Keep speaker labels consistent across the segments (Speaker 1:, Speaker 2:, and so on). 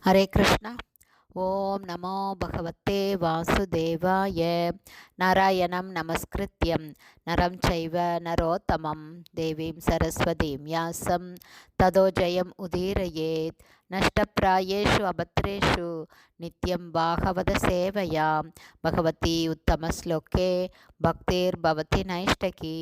Speaker 1: ஹரே கிருஷ்ணா. ஓம் நமோ பகவத்தே வாசுதேவாய. நாராயணம் நமஸ்கிருத்யம் நரம் சைவ நரோத்தமம் தேவீம் சரஸ்வதீம் யாசம் ததோ ஜெயம் உதீரயேத். நஷ்டப்பிராயேஷு அபத்ரேஷு நித்யம் பாகவத சேவையா பகவதி உத்தமஸ்லோகே பக்தேர் பவதி நைஷ்டகி.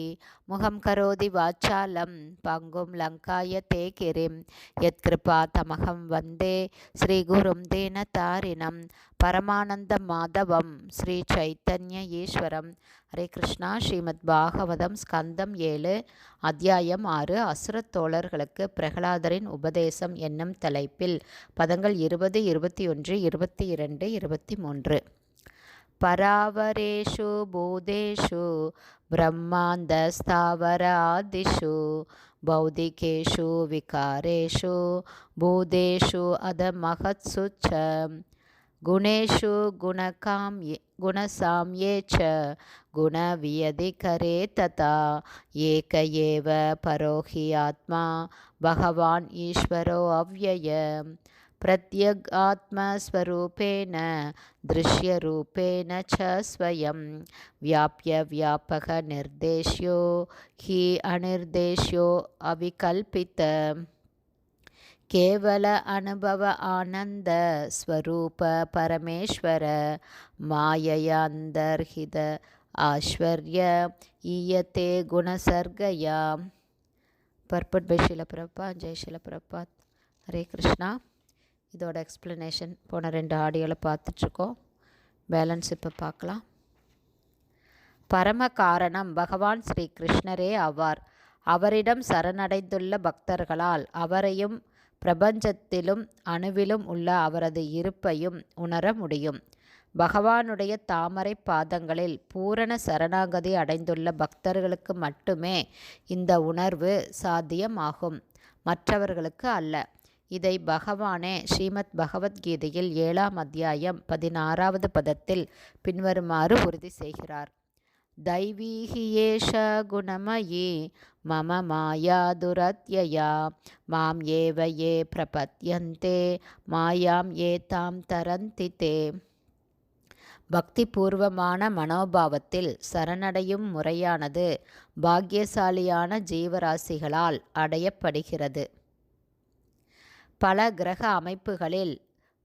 Speaker 1: முகம் கரோதி வாச்சாலம் பங்கும் லங்காய தே கிரிம் யத்கிருபா தமகம் வந்தே ஸ்ரீகுரும் தீனதாரிணம் பரமானந்த மாதவம் ஸ்ரீ சைத்தன்ய ஈஸ்வரம். ஹரே கிருஷ்ணா. ஸ்ரீமத் பாகவதம் ஸ்கந்தம் 7 அத்தியாயம் 6 அசுரத் தோழர்களுக்கு பிரகலாதரின் உபதேசம் என்னும் தலைப்பில் பதங்கள் 20, 21, 22, 23. பராவரேஷு பூதேஷு பிரம்மாந்த ஸ்தாவர ஆதிஷு பௌதிகேஷு விகாரேஷு பூதேஷு அதமஹத்சு ச குணேஷு குணசாம்யே ச குணவியதிகரே ததா ஏக ஏவ பரோஹி ஆத்மா பகவான் ஈஸ்வரோ அவ்யய பிரத்யக் ஆத்மஸ்வரூபேன திருஷ்யரூபேன ச ஸ்வயம் வியாப்ய வியாபக நிர்தேஷ்யோ ஹி அநிர்தேஷ்யோ அவிகல்பித கேவல அனுபவ ஆனந்த ஸ்வரூப பரமேஸ்வர மாயையாந்தர்ஹித ஆஸ்வர்ய ஈயத்தே குணசர்கயா. Purport by Srila Prabhupada. ஜெய் ஷீல பிரபாத். ஹரே கிருஷ்ணா. இதோட எக்ஸ்ப்ளனேஷன் போன 2 ஆடியோவில் பார்த்துட்ருக்கோம். பேலன்ஸ் இப்போ பார்க்கலாம். பரம காரணம் பகவான் ஸ்ரீ கிருஷ்ணரே ஆவார். அவரிடம் சரணடைந்துள்ள பக்தர்களால் அவரையும் பிரபஞ்சத்திலும் அணுவிலும் உள்ள அவரது இருப்பையும் உணர முடியும். பகவானுடைய தாமரை பாதங்களில் பூரண சரணாகதி அடைந்துள்ள பக்தர்களுக்கு மட்டுமே இந்த உணர்வு சாத்தியமாகும், மற்றவர்களுக்கு அல்ல. இதை பகவானே ஸ்ரீமத் பகவத்கீதையில் 7ஆம் அத்தியாயம் 16வது பதத்தில் பின்வருமாறு உறுதி செய்கிறார். தைவீஹியேஷ குணமயி மம மாயா துரத்யயா மாம் ஏவ ஏ பிரபத்யந்தே மாயாம் ஏதாம் தரந்தி தே. பக்தி பூர்வமான மனோபாவத்தில் சரணடையும் முறையானது பாக்கியசாலியான ஜீவராசிகளால் அடையப்படுகிறது. பல கிரக அமைப்புகளில்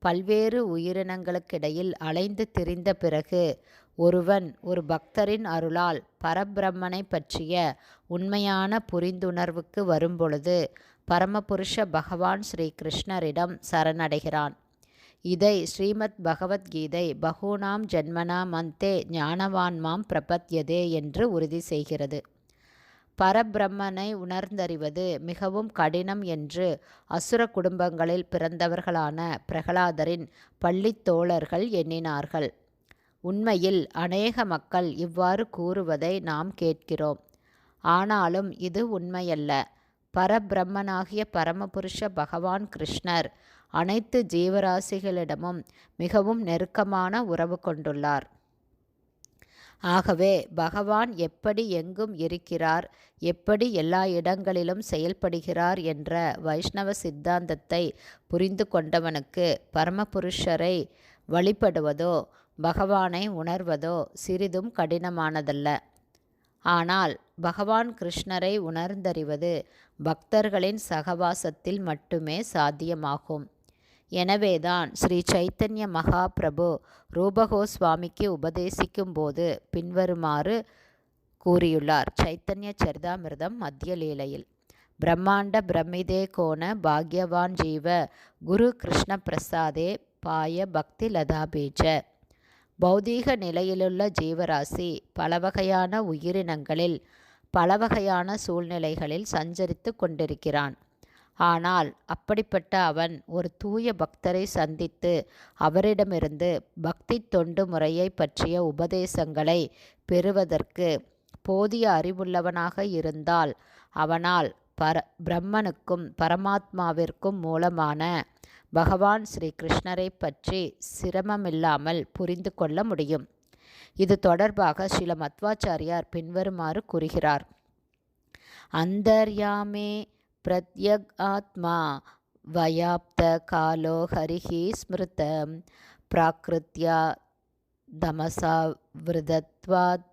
Speaker 1: பல்வேறு உயிரினங்களுக்கிடையில் அலைந்து திரிந்த பிறகு ஒருவன் ஒரு பக்தரின் அருளால் பரபிரம்மனை பற்றிய உண்மையான புரிந்துணர்வுக்கு வரும்பொழுது பரமபுருஷ பகவான் ஸ்ரீ கிருஷ்ணரிடம் சரணடைகிறான். இதை ஸ்ரீமத் பகவத்கீதை பகூனாம் ஜன்மனாம் அந்தே ஞானவான்மாம் பிரபத்யதே என்று உறுதி செய்கிறது. பரபிரம்மனை உணர்ந்தறிவது மிகவும் கடினம் என்று அசுர குடும்பங்களில் பிறந்தவர்களான பிரகலாதரின் பள்ளித் தோழர்கள் எண்ணினார்கள். உண்மையில் அநேக மக்கள் இவ்வாறு கூறுவதை நாம் கேட்கிறோம். ஆனாலும் இது உண்மையல்ல. பரபிரம்மனாகிய பரமபுருஷ பகவான் கிருஷ்ணர் அனைத்து ஜீவராசிகளிடமும் மிகவும் நெருக்கமான உறவு கொண்டுள்ளார். ஆகவே பகவான் எப்படி எங்கும் இருக்கிறார், எப்படி எல்லா இடங்களிலும் செயல்படுகிறார் என்ற வைஷ்ணவ சித்தாந்தத்தை புரிந்து கொண்டவனுக்கு பரமபுருஷரை வழிபடுவதோ பகவானை உணர்வதோ சிறிதும் கடினமானதல்ல. ஆனால் பகவான் கிருஷ்ணரை உணர்ந்தறிவது பக்தர்களின் சகவாசத்தில் மட்டுமே சாத்தியமாகும். எனவேதான் ஸ்ரீ சைத்தன்ய மகாபிரபு ரூபகோஸ்வாமிக்கு உபதேசிக்கும் போது பின்வருமாறு கூறியுள்ளார். சைத்தன்ய சரிதாமிர்தம் மத்திய லீலையில் பிரம்மாண்ட பிரமிதே கோண பாக்யவான் ஜீவ குரு கிருஷ்ண பிரசாதே பாய பக்தி லதாபீஜ. பௌதீக நிலையிலுள்ள ஜீவராசி பலவகையான உயிரினங்களில் பலவகையான சூழ்நிலைகளில் சஞ்சரித்து கொண்டிருக்கிறான். ஆனால் அப்படிப்பட்ட அவன் ஒரு தூய பக்தரை சந்தித்து அவரிடமிருந்து பக்தி தொண்டு முறையை பற்றிய உபதேசங்களை பெறுவதற்கு போதிய அறிவுள்ளவனாக இருந்தால் அவனால் பிரம்மனுக்கும் பரமாத்மாவிற்கும் மூலமான பகவான் ஸ்ரீ கிருஷ்ணரை பற்றி சிரமமில்லாமல் புரிந்து கொள்ள முடியும். இது தொடர்பாக ஸ்ரீல மத்வாச்சாரியார் பின்வருமாறு கூறுகிறார். அந்தர்யாமே பிரத்யக் ஆத்மா வயாப்த காலோ ஹரிஹி ஸ்மிருத பிராக்ருத்யா தமசா விருதத்வாத்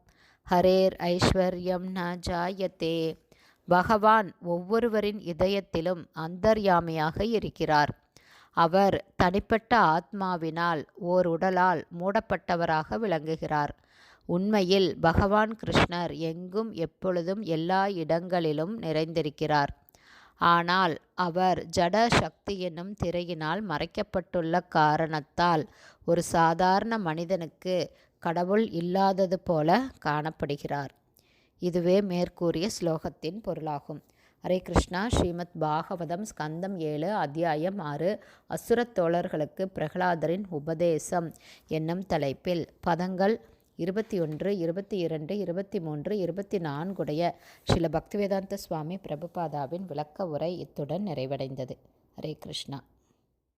Speaker 1: ஹரேர் ஐஸ்வர்யம் ந ஜாயத்தே. பகவான் ஒவ்வொருவரின் இதயத்திலும் அந்தர்யாமியாக இருக்கிறார். அவர் தனிப்பட்ட ஆத்மாவினால் ஓர் உடலால் மூடப்பட்டவராக விளங்குகிறார். உண்மையில் பகவான் கிருஷ்ணர் எங்கும் எப்பொழுதும் எல்லா இடங்களிலும் நிறைந்திருக்கிறார். ஆனால் அவர் ஜட சக்தி என்னும் திரையினால் மறைக்கப்பட்டுள்ள காரணத்தால் ஒரு சாதாரண மனிதனுக்கு கடவுள் இல்லாதது போல காணப்படுகிறார். இதுவே மேற்கூறிய ஸ்லோகத்தின் பொருளாகும். ஹரே கிருஷ்ணா. ஸ்ரீமத் பாகவதம் ஸ்கந்தம் 7 அத்தியாயம் 6 அசுரத் தோழர்களுக்கு பிரகலாதரின் உபதேசம் என்னும் தலைப்பில் பதங்கள் 21, 22, 23, 24 உடைய ஸ்ரீல பக்திவேதாந்த சுவாமி பிரபுபாதாவின் விளக்க உரை இத்துடன் நிறைவடைந்தது. ஹரே கிருஷ்ணா.